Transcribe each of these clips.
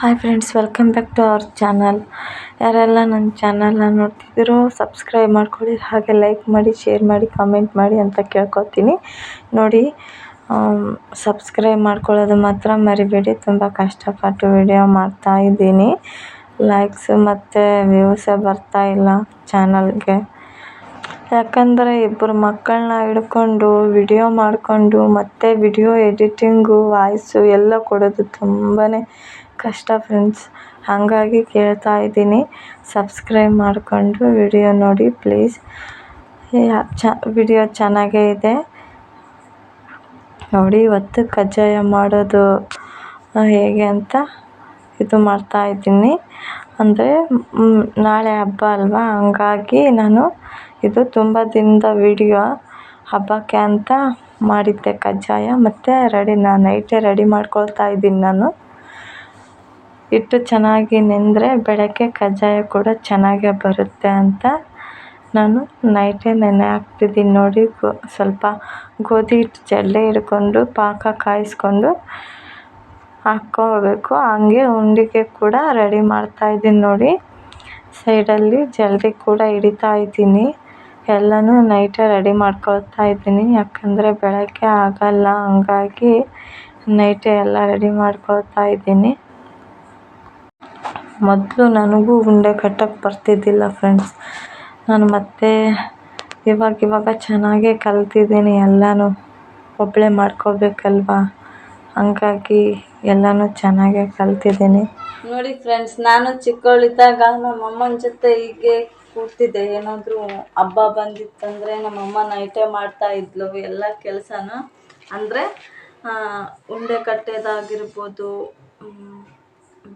Hi friends, welcome back to our channel. ಯಾರೆಲ್ಲ ನನ್ನ ಚಾನಲ್ನ ನೋಡ್ತಿದ್ದೀರೋ ಸಬ್ಸ್ಕ್ರೈಬ್ ಮಾಡ್ಕೊಳ್ಳಿ, ಹಾಗೆ ಲೈಕ್ ಮಾಡಿ, ಶೇರ್ ಮಾಡಿ, ಕಾಮೆಂಟ್ ಮಾಡಿ ಅಂತ ಕೇಳ್ಕೊತೀನಿ. ನೋಡಿ, ಸಬ್ಸ್ಕ್ರೈಬ್ ಮಾಡ್ಕೊಳ್ಳೋದು ಮಾತ್ರ ಮರಿಬೇಡಿ. ತುಂಬ ಕಷ್ಟಪಟ್ಟು ವಿಡಿಯೋ ಮಾಡ್ತಾಯಿದ್ದೀನಿ. ಲೈಕ್ಸು ಮತ್ತು ವ್ಯೂಸೇ ಬರ್ತಾಯಿಲ್ಲ ಚಾನಲ್ಗೆ. ಯಾಕಂದರೆ ಇಬ್ಬರು ಮಕ್ಕಳನ್ನ ಹಿಡ್ಕೊಂಡು ವಿಡಿಯೋ ಮಾಡಿಕೊಂಡು ಮತ್ತು ವಿಡಿಯೋ ಎಡಿಟಿಂಗು, ವಾಯ್ಸು ಎಲ್ಲ ಕೊಡೋದು ತುಂಬಾ ಕಷ್ಟ ಫ್ರೆಂಡ್ಸ್. ಹಾಗಾಗಿ ಕೇಳ್ತಾ ಇದ್ದೀನಿ, ಸಬ್ಸ್ಕ್ರೈಬ್ ಮಾಡಿಕೊಂಡು ವಿಡಿಯೋ ನೋಡಿ ಪ್ಲೀಸ್. ವಿಡಿಯೋ ಚೆನ್ನಾಗೇ ಇದೆ ನೋಡಿ. ಇವತ್ತು ಕಜ್ಜಾಯ ಮಾಡೋದು ಹೇಗೆ ಅಂತ ಇದು ಮಾಡ್ತಾಯಿದ್ದೀನಿ. ಅಂದರೆ ನಾಳೆ ಹಬ್ಬ ಅಲ್ವಾ, ಹಂಗಾಗಿ ನಾನು ಇದು ತುಂಬ ದಿನದ ವಿಡಿಯೋ. ಹಬ್ಬಕ್ಕೆ ಅಂತ ಮಾಡಿದ್ದೆ ಕಜ್ಜಾಯ, ಮತ್ತು ನೈಟೇ ರೆಡಿ ಮಾಡ್ಕೊಳ್ತಾ ಇದ್ದೀನಿ. ನಾನು ಹಿಟ್ಟು ಚೆನ್ನಾಗಿ ನೆಂದರೆ ಬೆಳಗ್ಗೆ ಕಜ್ಜಾಯ ಕೂಡ ಚೆನ್ನಾಗೇ ಬರುತ್ತೆ ಅಂತ ನಾನು ನೈಟೇ ನೆನೆ ಹಾಕ್ತಿದ್ದೀನಿ. ನೋಡಿ, ಸ್ವಲ್ಪ ಗೋಧಿ ಹಿಟ್ಟು ಜಲ್ಲೆ ಹಿಡ್ಕೊಂಡು ಪಾಕ ಕಾಯಿಸ್ಕೊಂಡು ಹಾಕ್ಕೋಬೇಕು. ಹಂಗೆ ಉಂಡೆಗೆ ಕೂಡ ರೆಡಿ ಮಾಡ್ತಾಯಿದ್ದೀನಿ ನೋಡಿ. ಸೈಡಲ್ಲಿ ಜಲ್ದಿ ಕೂಡ ಹಿಡಿತಾ ಇದ್ದೀನಿ. ಎಲ್ಲನೂ ನೈಟೇ ರೆಡಿ ಮಾಡ್ಕೊಳ್ತಾ ಇದ್ದೀನಿ, ಯಾಕಂದರೆ ಬೆಳಗ್ಗೆ ಆಗಲ್ಲ. ಹಂಗಾಗಿ ನೈಟೇ ಎಲ್ಲ ರೆಡಿ ಮಾಡ್ಕೊಳ್ತಾ ಇದ್ದೀನಿ. ಮೊದಲು ನನಗೂ ಉಂಡೆ ಕಟ್ಟೋಕ್ಕೆ ಬರ್ತಿದ್ದಿಲ್ಲ ಫ್ರೆಂಡ್ಸ್. ನಾನು ಮತ್ತೆ ಇವಾಗ ಚೆನ್ನಾಗೇ ಕಲ್ತಿದ್ದೀನಿ. ಎಲ್ಲನೂ ಒಬ್ಬಳೇ ಮಾಡ್ಕೋಬೇಕಲ್ವಾ, ಹಂಗಾಗಿ ಎಲ್ಲನೂ ಚೆನ್ನಾಗೇ ಕಲ್ತಿದ್ದೀನಿ. ನೋಡಿ ಫ್ರೆಂಡ್ಸ್, ನಾನು ಚಿಕ್ಕವಳಿದ್ದಾಗ ನಮ್ಮಮ್ಮನ ಜೊತೆ ಹೀಗೆ ಕೂರ್ತಿದ್ದೆ. ಏನಾದರೂ ಹಬ್ಬ ಬಂದಿತ್ತಂದರೆ ನಮ್ಮಮ್ಮ ನೈಟೇ ಮಾಡ್ತಾಯಿದ್ಲು ಎಲ್ಲ ಕೆಲಸನ. ಅಂದರೆ ಉಂಡೆ ಕಟ್ಟೋದಾಗಿರ್ಬೋದು,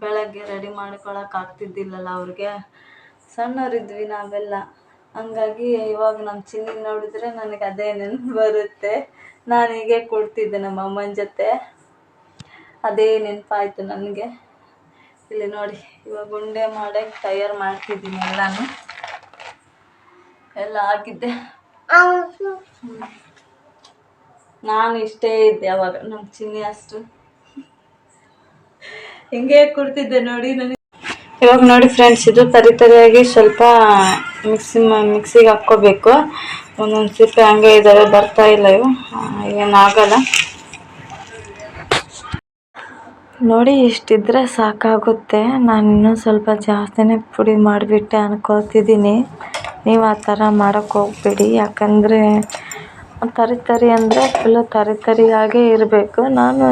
ಬೆಳಗ್ಗೆ ರೆಡಿ ಮಾಡ್ಕೊಳಕ್ಕೆ ಆಗ್ತಿದ್ದಿಲ್ಲಲ್ಲ ಅವ್ರಿಗೆ. ಸಣ್ಣವರಿದ್ವಿ ನಾವೆಲ್ಲ. ಹಂಗಾಗಿ ಇವಾಗ ನಮ್ಮ ಚಿನ್ನಿ ನೋಡಿದ್ರೆ ನನಗೆ ಅದೇ ನೆನಪು ಬರುತ್ತೆ. ನಾನು ಹೀಗೆ ಕೊಡ್ತಿದ್ದೆ ನಮ್ಮ ಅಮ್ಮನ ಜೊತೆ, ಅದೇ ನೆನಪಾಯಿತು ನನಗೆ. ಇಲ್ಲಿ ನೋಡಿ, ಇವಾಗ ಉಂಡೆ ಮಾಡೋಕ್ಕೆ ತಯಾರು ಮಾಡ್ತಿದ್ದೀನಿ. ಎಲ್ಲ ಆಗಿದ್ದೆ. ನಾನು ಇಷ್ಟೇ ಇದ್ದೆ ಅವಾಗ, ನಮ್ಮ ಚಿನ್ನಿ ಅಷ್ಟು ಹಿಂಗೆ ಕೊಡ್ತಿದ್ದೆ ನೋಡಿ ನನಗೆ. ಇವಾಗ ನೋಡಿ ಫ್ರೆಂಡ್ಸ್, ಇದು ತರಿಯಾಗಿ ಸ್ವಲ್ಪ ಮಿಕ್ಸಿಗೆ ಹಾಕ್ಕೋಬೇಕು. ಒಂದೊಂದು ಸಿಪ್ಪೆ ಹಂಗೆ ಇದ್ದಾವೆ, ಬರ್ತಾ ಇಲ್ಲ ಇವು, ಏನಾಗಲ್ಲ ನೋಡಿ. ಇಷ್ಟಿದ್ರೆ ಸಾಕಾಗುತ್ತೆ. ನಾನು ಇನ್ನೂ ಸ್ವಲ್ಪ ಜಾಸ್ತಿನೇ ಪುಡಿ ಮಾಡಿಬಿಟ್ಟೆ ಅನ್ಕೋತಿದ್ದೀನಿ. ನೀವು ಆ ಥರ ಮಾಡೋಕ್ಕೆ ಹೋಗಬೇಡಿ, ಯಾಕಂದರೆ ತರಿ ಅಂದರೆ ಫುಲ್ಲು ತರಿಯಾಗೇ ಇರಬೇಕು. ನಾನು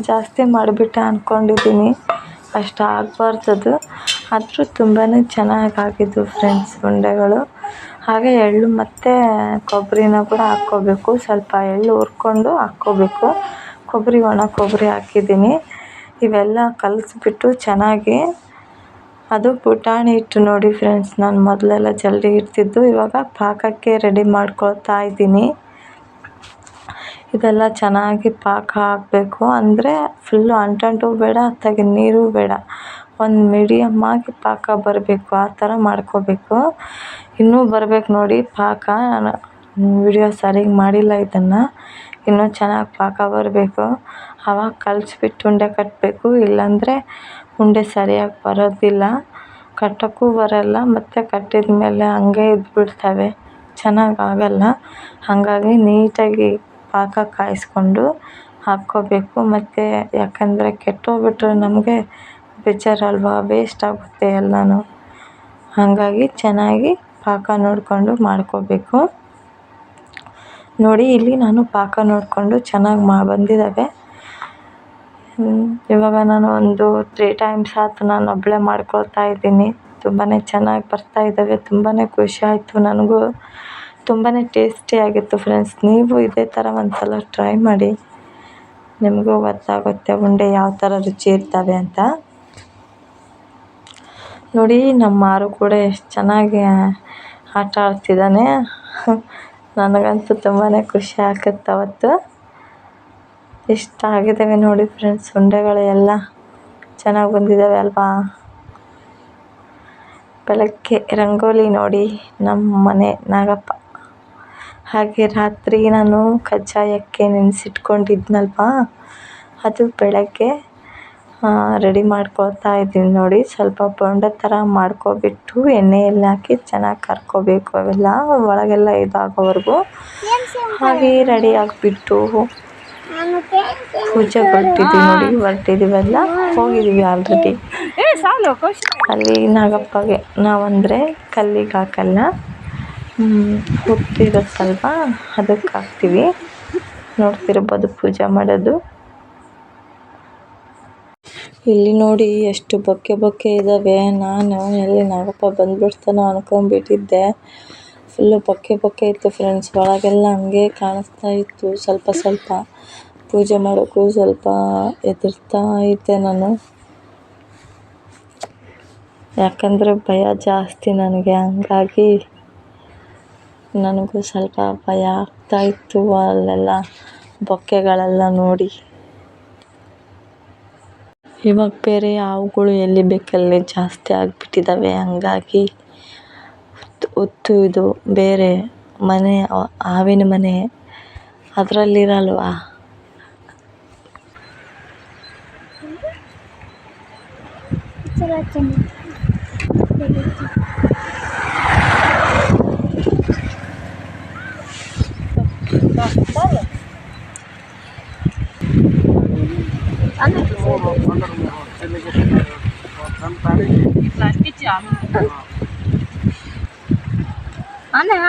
ಜಾಸ್ತಿ ಮಾಡಿಬಿಟ್ಟೆ ಅಂದ್ಕೊಂಡಿದ್ದೀನಿ, ಅಷ್ಟು ಆಗಬಾರ್ದದು. ಆದರೂ ತುಂಬಾ ಚೆನ್ನಾಗಾಗಿದ್ದು ಫ್ರೆಂಡ್ಸ್ ಉಂಡೆಗಳು. ಹಾಗೆ ಎಳ್ಳು ಮತ್ತು ಕೊಬ್ಬರಿನ ಕೂಡ ಹಾಕ್ಕೋಬೇಕು. ಸ್ವಲ್ಪ ಎಳ್ಳು ಹುರ್ಕೊಂಡು ಹಾಕ್ಕೋಬೇಕು. ಒಣ ಕೊಬ್ಬರಿ ಹಾಕಿದ್ದೀನಿ. ಇವೆಲ್ಲ ಕಲಿಸ್ಬಿಟ್ಟು ಚೆನ್ನಾಗಿ, ಅದು ಪುಟಾಣಿ ಹಿಟ್ಟು ನೋಡಿ ಫ್ರೆಂಡ್ಸ್. ನಾನು ಮೊದಲೆಲ್ಲ ಜಲ್ದಿ ಇಡ್ತಿದ್ದು, ಇವಾಗ ಪಾಕಕ್ಕೆ ರೆಡಿ ಮಾಡ್ಕೊಳ್ತಾ ಇದ್ದೀನಿ. ಇದೆಲ್ಲ ಚೆನ್ನಾಗಿ ಪಾಕ ಹಾಕಬೇಕು. ಅಂದರೆ ಫುಲ್ಲು ಅಂಟು ಬೇಡ, ಅತ್ತಾಗೆ ನೀರು ಬೇಡ, ಒಂದು ಮೀಡಿಯಮ್ ಆಗಿ ಪಾಕ ಬರಬೇಕು. ಆ ಥರ ಮಾಡ್ಕೋಬೇಕು. ಇನ್ನೂ ಬರಬೇಕು ನೋಡಿ ಪಾಕ. ನಾನು ವಿಡಿಯೋ ಸರಿಗೆ ಮಾಡಿಲ್ಲ ಇದನ್ನು. ಇನ್ನೂ ಚೆನ್ನಾಗಿ ಪಾಕ ಬರಬೇಕು. ಆವಾಗ ಕಲಿಸ್ಬಿಟ್ಟು ಉಂಡೆ ಕಟ್ಟಬೇಕು. ಇಲ್ಲಾಂದರೆ ಉಂಡೆ ಸರಿಯಾಗಿ ಬರೋದಿಲ್ಲ, ಕಟ್ಟೋಕ್ಕೂ ಬರೋಲ್ಲ, ಮತ್ತು ಕಟ್ಟಿದ ಮೇಲೆ ಹಂಗೆ ಇದ್ಬಿಡ್ತವೆ, ಚೆನ್ನಾಗಾಗಲ್ಲ. ಹಾಗಾಗಿ ನೀಟಾಗಿ ಪಾಕ ಕಾಯಿಸ್ಕೊಂಡು ಹಾಕ್ಕೋಬೇಕು. ಮತ್ತು ಯಾಕಂದರೆ ಕೆಟ್ಟೋಗ್ಬಿಟ್ರೆ ನಮಗೆ ಬೇಜಾರಲ್ವಾ, ವೇಸ್ಟ್ ಆಗುತ್ತೆ ಎಲ್ಲನೂ. ಹಾಗಾಗಿ ಚೆನ್ನಾಗಿ ಪಾಕ ನೋಡಿಕೊಂಡು ಮಾಡ್ಕೋಬೇಕು. ನೋಡಿ, ಇಲ್ಲಿ ನಾನು ಪಾಕ ನೋಡಿಕೊಂಡು ಚೆನ್ನಾಗಿ ಬಂದಿದ್ದಾವೆ. ಇವಾಗ ನಾನು ಒಂದು 3 ಟೈಮ್ಸ್ ಆಯ್ತು ನಾನು ಒಬ್ಬಳೇ ಮಾಡ್ಕೊಳ್ತಾ ಇದ್ದೀನಿ. ತುಂಬಾ ಚೆನ್ನಾಗಿ ಬರ್ತಾಯಿದ್ದಾವೆ. ತುಂಬಾ ಖುಷಿ ಆಯಿತು ನನಗೂ. ತುಂಬಾ ಟೇಸ್ಟಿಯಾಗಿತ್ತು ಫ್ರೆಂಡ್ಸ್. ನೀವು ಇದೇ ಥರ ಒಂದು ಸಲ ಟ್ರೈ ಮಾಡಿ, ನಿಮಗೂ ಗೊತ್ತಾಗುತ್ತೆ ಉಂಡೆ ಯಾವ ಥರ ರುಚಿ ಇರ್ತವೆ ಅಂತ. ನೋಡಿ, ನಮ್ಮ ಮಾರು ಕೂಡ ಎಷ್ಟು ಚೆನ್ನಾಗಿ ಆಟ ಆಡ್ತಿದ್ದಾನೆ. ನನಗಂತೂ ತುಂಬಾ ಖುಷಿ ಆಗುತ್ತೆ ಅವತ್ತು. ಇಷ್ಟ ಆಗಿದ್ದಾವೆ ನೋಡಿ ಫ್ರೆಂಡ್ಸ್ ಉಂಡೆಗಳು ಎಲ್ಲ ಚೆನ್ನಾಗಿ ಬಂದಿದ್ದಾವೆ ಅಲ್ವಾ. ಬೆಳಗ್ಗೆ ರಂಗೋಲಿ ನೋಡಿ ನಮ್ಮ ಮನೆ ನಾಗಪ್ಪ. ಹಾಗೆ ರಾತ್ರಿ ನಾನು ಕಜ್ಜಾಯಕ್ಕೆ ನೆನೆಸಿಟ್ಕೊಂಡಿದ್ನಲ್ವ, ಅದು ಬೆಳಗ್ಗೆ ರೆಡಿ ಮಾಡ್ಕೊತಾ ಇದ್ದೀನಿ ನೋಡಿ. ಸ್ವಲ್ಪ ಬೋಂಡ ಥರ ಮಾಡ್ಕೊಬಿಟ್ಟು ಎಣ್ಣೆಯಲ್ಲಿ ಹಾಕಿ ಚೆನ್ನಾಗಿ ಕರ್ಕೋಬೇಕು, ಅವೆಲ್ಲ ಒಳಗೆಲ್ಲ ಇದಾಗೋವರೆಗೂ. ಹಾಗೆ ರೆಡಿ ಆಗಿಬಿಟ್ಟು ಪೂಜೆ ಹೊರಟಿದ್ದೀವಲ್ಲ, ಹೋಗಿದ್ದೀವಿ ಆಲ್ರೆಡಿ. ಅಲ್ಲಿ ನಾಗಪ್ಪಗೆ ನಾವಂದರೆ ಕಲ್ಲಿಗೆ ಹಾಕಲ್ಲ, ಹುಟ್ಟಿರುತ್ತಲ್ವ ಅದಕ್ಕೆ ಹಾಕ್ತೀವಿ. ನೋಡ್ತಿರ್ಬೋದು ಪೂಜೆ ಮಾಡೋದು. ಇಲ್ಲಿ ನೋಡಿ ಎಷ್ಟು ಬೊಕ್ಕೆ ಇದ್ದಾವೆ. ನಾನು ಎಲ್ಲಿ ನಾಗಪ್ಪ ಬಂದುಬಿಡ್ತಾನೋ ಅಂದ್ಕೊಂಡ್ಬಿಟ್ಟಿದ್ದೆ. ಫುಲ್ಲು ಬೊಕ್ಕೆ ಇತ್ತು ಫ್ರೆಂಡ್ಸ್. ಒಳಗೆಲ್ಲ ಹಂಗೆ ಕಾಣಿಸ್ತಾ ಇತ್ತು. ಸ್ವಲ್ಪ ಪೂಜೆ ಮಾಡೋಕ್ಕೂ ಸ್ವಲ್ಪ ಹೆದರ್ತಾ ಇದ್ದೆ ನಾನು, ಯಾಕಂದರೆ ಭಯ ಜಾಸ್ತಿ ನನಗೆ. ಹಂಗಾಗಿ ನನಗೂ ಸ್ವಲ್ಪ ಭಯ ಆಗ್ತಾ ಇತ್ತು ಅಲ್ಲೆಲ್ಲ ಬೊಕ್ಕೆಗಳೆಲ್ಲ ನೋಡಿ. ಇವಾಗ ಬೇರೆ ಹಾವುಗಳು ಎಲ್ಲಿ ಬೇಕಲ್ಲಿ ಜಾಸ್ತಿ ಆಗಿಬಿಟ್ಟಿದ್ದಾವೆ. ಹಂಗಾಗಿ ಇದು ಬೇರೆ ಮನೆ, ಹಾವಿನ ಮನೆ ಅದರಲ್ಲಿರಲ್ವಾ,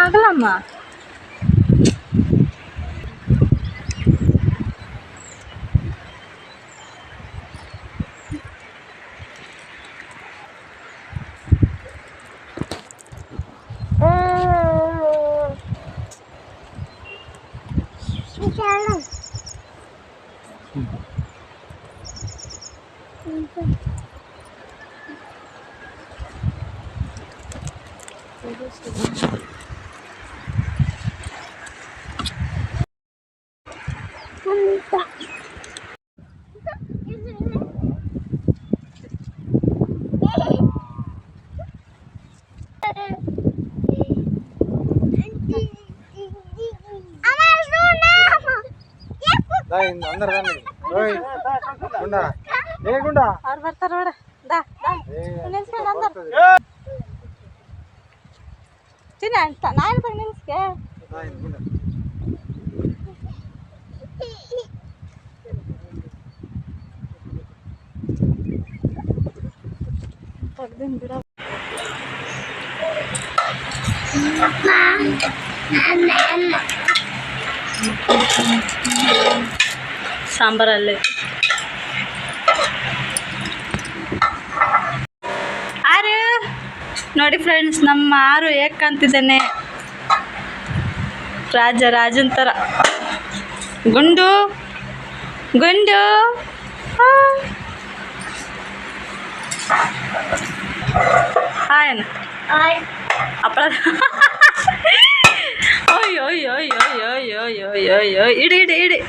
ಆಗಲಮ್ಮ. ಅವ್ರು ಬರ್ತಾರ ನೋಡ. ಚಿನ್ನ ನಾನು ಬಂದು ನಿಲ್ಸ್ಕೆ ತೆಗ್ದಿನ ಬಿಡ. ಸಾಂಬಾರಲ್ಲೇ ಆರು ನೋಡಿ ಫ್ರೆಂಡ್ಸ್, ನಮ್ಮ ಆರು ಹೇಗೆ ಕಾಣ್ತಿದ್ದಾನೆ, ರಾಜನ್ ಥರ. ಗುಂಡು ಹಾಯ್ ಅಪ್ಪಳ. ಅಯ್ಯೋ ಇಡಿ